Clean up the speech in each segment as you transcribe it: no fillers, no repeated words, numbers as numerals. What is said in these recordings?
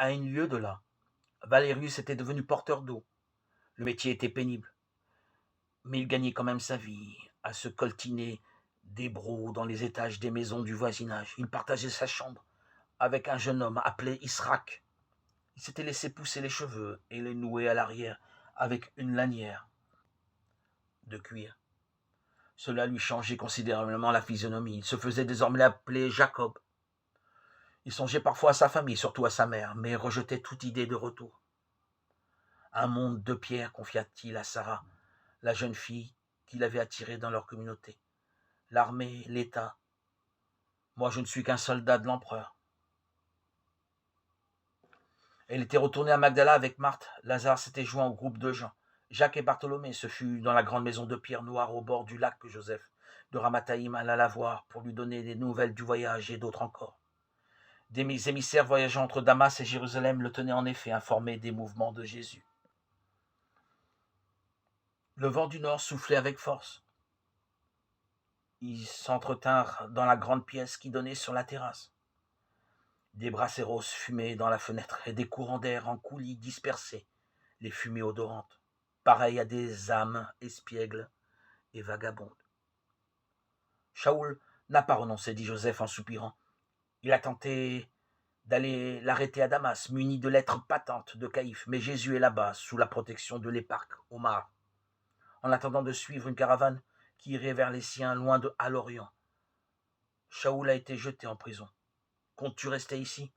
à une lieue de là. Valérius était devenu porteur d'eau. Le métier était pénible, mais il gagnait quand même sa vie à se coltiner des brocs dans les étages des maisons du voisinage. Il partageait sa chambre avec un jeune homme appelé Israq. Il s'était laissé pousser les cheveux et les nouer à l'arrière avec une lanière de cuir. Cela lui changeait considérablement la physionomie. Il se faisait désormais appeler Jacob. Il songeait parfois à sa famille, surtout à sa mère, mais rejetait toute idée de retour. Un monde de pierre, confia-t-il à Sarah, la jeune fille qu'il avait attirée dans leur communauté. L'armée, l'État. Moi, je ne suis qu'un soldat de l'empereur. Elle était retournée à Magdala avec Marthe. Lazare s'était joint au groupe de gens. Jacques et Bartholomé, ce fut dans la grande maison de pierre noire au bord du lac que Joseph de Ramataïm alla la voir pour lui donner des nouvelles du voyage et d'autres encore. Des émissaires voyageant entre Damas et Jérusalem le tenaient en effet informé des mouvements de Jésus. Le vent du nord soufflait avec force. Ils s'entretinrent dans la grande pièce qui donnait sur la terrasse. Des brasseros fumaient dans la fenêtre et des courants d'air en coulis dispersaient les fumées odorantes, pareilles à des âmes espiègles et vagabondes. Shaoul n'a pas renoncé, dit Joseph en soupirant. Il a tenté d'aller l'arrêter à Damas, muni de lettres patentes de Caïphe, mais Jésus est là-bas, sous la protection de l'éparque Omar, en attendant de suivre une caravane qui irait vers les siens, loin de à l'Orient. Shaoul a été jeté en prison. Comptes-tu rester ici?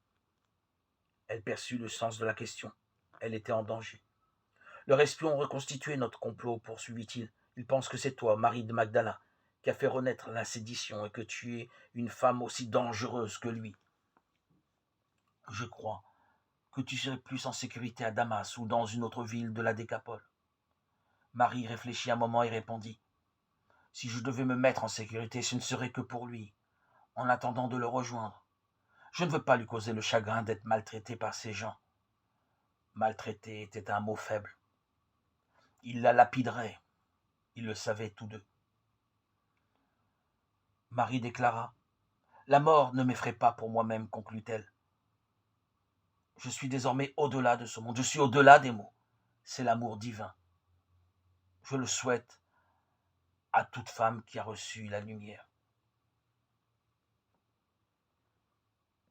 Elle perçut le sens de la question. Elle était en danger. Leurs espions ont reconstitué notre complot, poursuivit-il. Ils pensent que c'est toi, Marie de Magdala, qui a fait renaître la sédition et que tu es une femme aussi dangereuse que lui. Je crois que tu serais plus en sécurité à Damas ou dans une autre ville de la Décapole. Marie réfléchit un moment et répondit. Si je devais me mettre en sécurité, ce ne serait que pour lui, en attendant de le rejoindre. Je ne veux pas lui causer le chagrin d'être maltraité par ces gens. Maltraité était un mot faible. Il la lapiderait. Ils le savaient tous deux. Marie déclara. La mort ne m'effraie pas pour moi-même, conclut-elle. Je suis désormais au-delà de ce monde. Je suis au-delà des mots. C'est l'amour divin. Je le souhaite à toute femme qui a reçu la lumière.